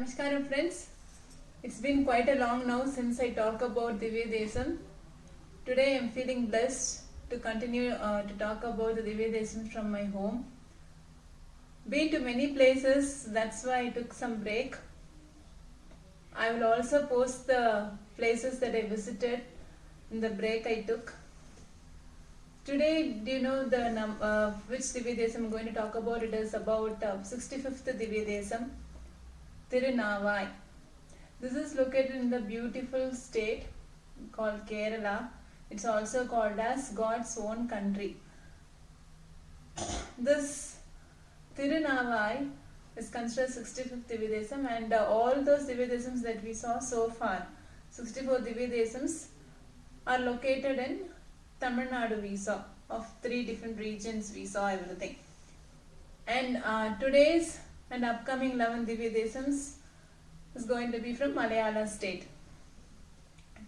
Namaskaram friends. It's been quite a long now since I talk about Divya Desam. Today I'm feeling blessed to continue to talk about the Divya Desam from my home. Been to many places, that's why I took some break. I will also post the places that I visited in the break I took. Today, do you know which Divya Desam I'm going to talk about? It is about 65th Divya Desam, Tirunavai. This is located in the beautiful state called Kerala. It's also called as God's own country. This Tirunavai is considered 65th Divya Desam, and all those Divya Desams that we saw so far, 64 Divya Desams, are located in Tamil Nadu. We saw of 3 different regions, we saw everything. And today's and upcoming 11 Divya Desams is going to be from Malayalam state.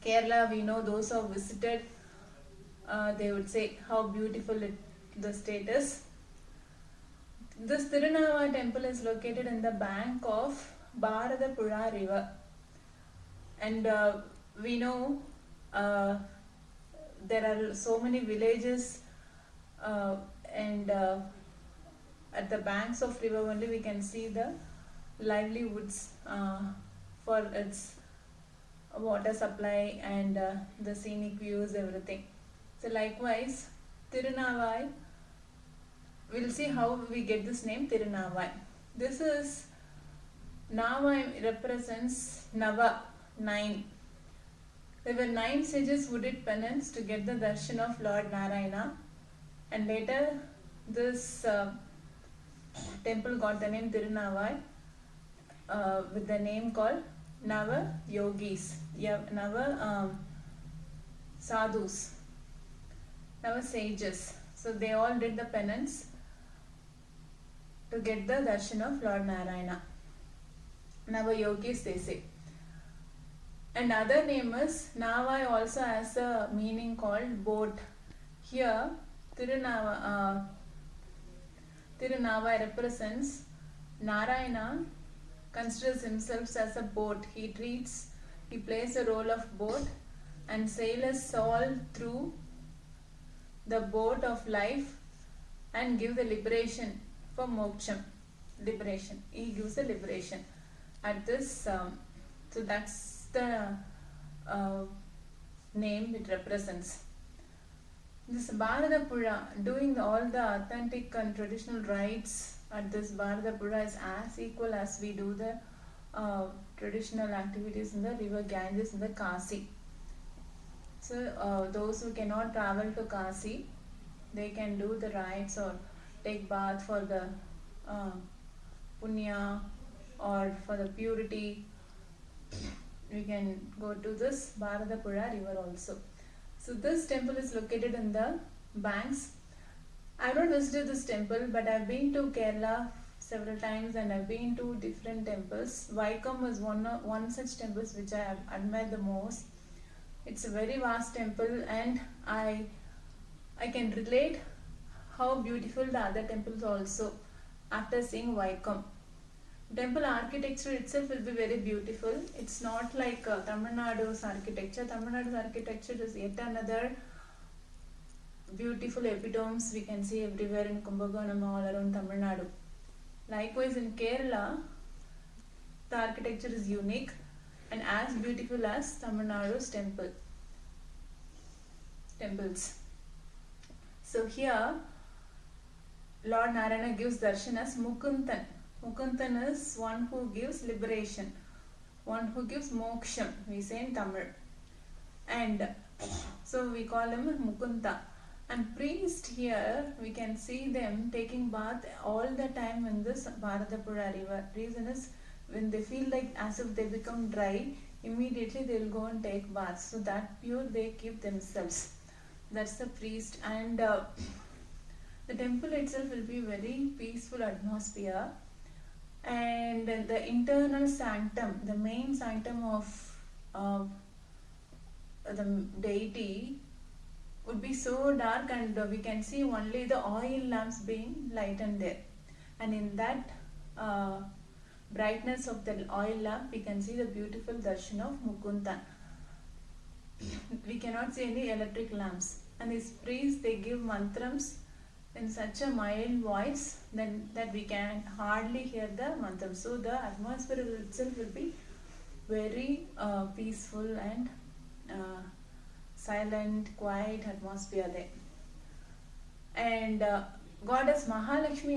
Kerala, we know those who have visited, they would say how beautiful the state is. This Tirunavai temple is located in the bank of Bharatapuzha river. And we know there are so many villages and at the banks of river only we can see the livelihoods for its water supply and the scenic views, everything. So likewise, Tirunavai, we'll see how we get this name Tirunavai. This is, Navai represents Nava, 9. There were 9 sages who did penance to get the darshan of Lord Narayana, and later this temple got the name Tirunavai with the name called Nava Yogis, Nava Sadhus, Nava Sages. So they all did the penance to get the darshan of Lord Narayana. Nava Yogis, they say. And other name is, Navai also has a meaning called boat. Here, Tirunavai represents Narayana considers himself as a boat. He plays a role of boat, and sailors all through the boat of life and give the liberation for moksham. Liberation. He gives the liberation. At this, so that's the name it represents. This Bharatapuzha, doing all the authentic and traditional rites at this Bharatapuzha is as equal as we do the traditional activities in the river Ganges in the Kasi. So those who cannot travel to Kasi, they can do the rites or take bath for the punya or for the purity. We can go to this Bharatapuzha river also. So this temple is located in the banks. I have not visited this temple, but I have been to Kerala several times and I have been to different temples. Vaikom was one such temple which I have admired the most. It's a very vast temple, and I can relate how beautiful the other temples also after seeing Vaikom. Temple architecture itself will be very beautiful. It's not like Tamil Nadu's architecture. Tamil Nadu's architecture is yet another beautiful epitomes we can see everywhere in Kumbakonam, all around Tamil Nadu. Likewise in Kerala, the architecture is unique and as beautiful as Tamil Nadu's temples. So here, Lord Narayana gives darshan as Mukundan. Mukundan is one who gives liberation, one who gives moksham, we say in Tamil. And so we call him Mukunda. And priest here, we can see them taking bath all the time in this Bharatapuzha river. Reason is, when they feel like as if they become dry, immediately they will go and take baths. So that pure they keep themselves. That's the priest. And the temple itself will be very peaceful atmosphere. And the internal sanctum, the main sanctum of the deity would be so dark, and we can see only the oil lamps being lightened there. And in that brightness of the oil lamp, we can see the beautiful darshan of Mukundan. We cannot see any electric lamps. And these priests, they give mantrams in such a mild voice that we can hardly hear the mantram. So the atmosphere itself will be very peaceful and silent, quiet atmosphere there. And goddess Mahalakshmi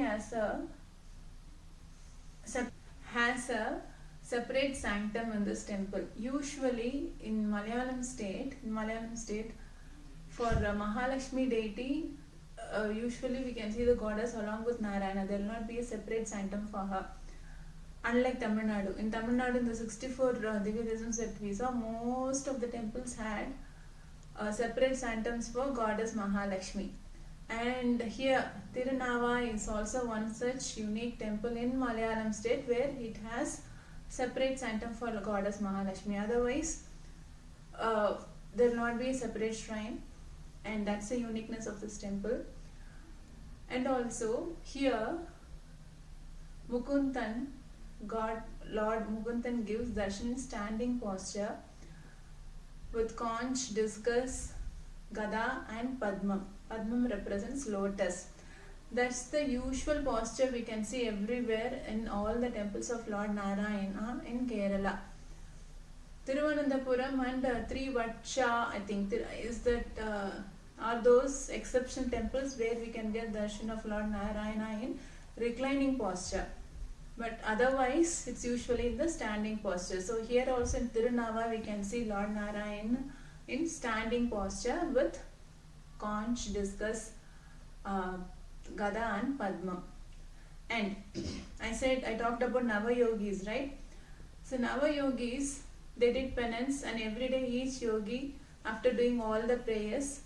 has a separate sanctum in this temple. Usually in Malayalam state, for Mahalakshmi deity, usually we can see the goddess along with Narayana. There will not be a separate sanctum for her. Unlike Tamil Nadu. In Tamil Nadu, in the 64 Divyadeesams that we saw, most of the temples had separate sanctums for goddess Mahalakshmi. And here, Tirunava is also one such unique temple in Malayalam state where it has separate sanctum for goddess Mahalakshmi. Otherwise, there will not be a separate shrine, and that's the uniqueness of this temple. And also here, Mukundan, Lord Mukundan gives darshan in standing posture with conch, discus, gada and padmam. Padmam represents lotus. That's the usual posture we can see everywhere in all the temples of Lord Narayana in Kerala. Thiruvananthapuram and Trivatsha, I think, is that are those exceptional temples where we can get darshan of Lord Narayana in reclining posture. But otherwise, it's usually in the standing posture. So here also in Tirunava, we can see Lord Narayana in standing posture with conch, discus, gada and padma. And I talked about Nava-yogis, right? So Nava-yogis, they did penance, and every day each yogi, after doing all the prayers,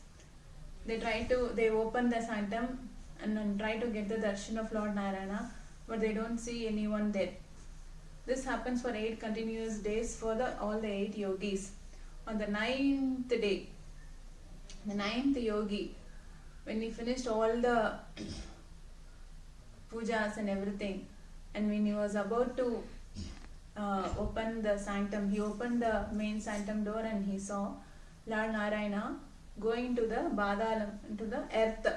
they open the sanctum and then try to get the darshan of Lord Narayana, but they don't see anyone there. This happens for 8 continuous days for all the 8 yogis. On the 9th day, the 9th yogi, when he finished all the pujas and everything, and when he was about to open the sanctum, he opened the main sanctum door and he saw Lord Narayana going to the Badalam, into the earth.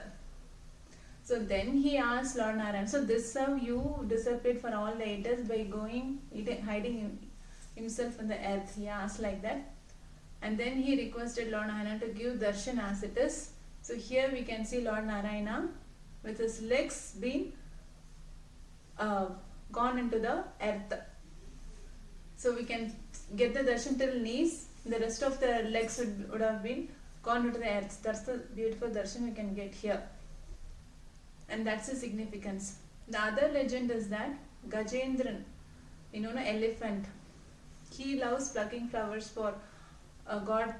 So then he asked Lord Narayana, so this how you disappeared for all the 8 days by hiding himself in the earth? He asked like that. And then he requested Lord Narayana to give darshan as it is. So here we can see Lord Narayana with his legs being gone into the earth. So we can get the darshan till knees. The rest of the legs would have been gone into the earth. That's the beautiful darshan we can get here. And that's the significance. The other legend is that Gajendran, an elephant, he loves plucking flowers for God,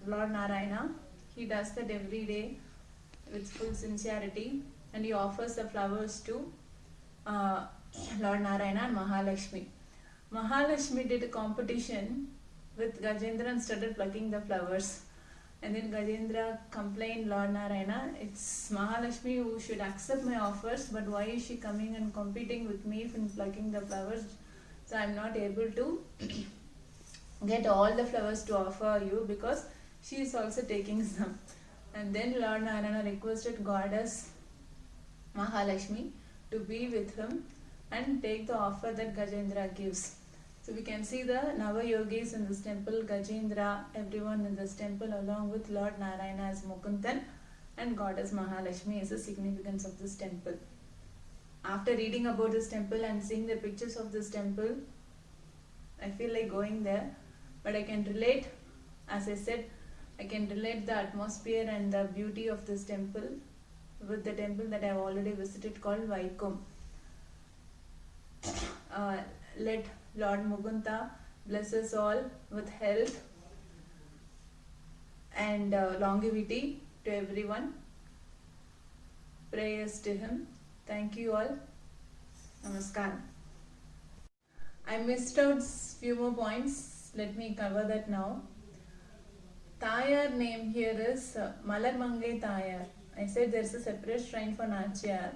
Lord Narayana. He does that every day with full sincerity, and he offers the flowers to Lord Narayana and Mahalakshmi. Mahalakshmi did a competition with Gajendra and started plucking the flowers. And then Gajendra complained Lord Narayana, it's Mahalakshmi who should accept my offers, but why is she coming and competing with me in plucking the flowers? So I'm not able to get all the flowers to offer you because she is also taking some. And then Lord Narayana requested Goddess Mahalakshmi to be with him and take the offer that Gajendra gives. So we can see the Nava-yogis in this temple, Gajendra, everyone in this temple along with Lord Narayana as Mukundan and Goddess Mahalakshmi is the significance of this temple. After reading about this temple and seeing the pictures of this temple, I feel like going there. But I can relate, as I said, I can relate the atmosphere and the beauty of this temple with the temple that I have already visited called Vaikom. Let Lord Mukunda bless us all with health and longevity to everyone. Prayers to him. Thank you all. Namaskar. I missed out few more points. Let me cover that now. Tayar name here is Malar Mangai Tayar. I said there is a separate shrine for Nachiyar.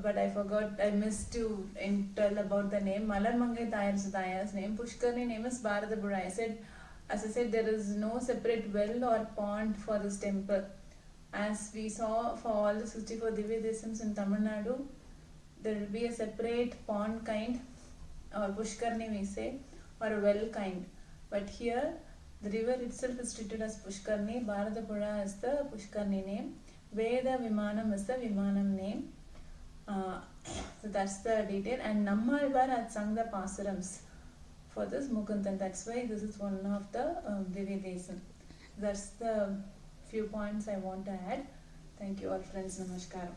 but I forgot, I missed to tell about the name. Malar Mangai Taya's name. Pushkarni name is Bharatapuzha. As I said, there is no separate well or pond for this temple. As we saw for all the 64 Divya Desams in Tamil Nadu, there will be a separate pond kind, or Pushkarni we say, or a well kind. But here, the river itself is treated as Pushkarni. Bharatapuzha is the Pushkarni name. Veda Vimanam is the Vimanam name. So that's the detail. And Nammalvar had sung the Pasurams for this Mukundan. That's why this is one of the Divya Desam. That's the few points I want to add. Thank you all friends. Namaskaram.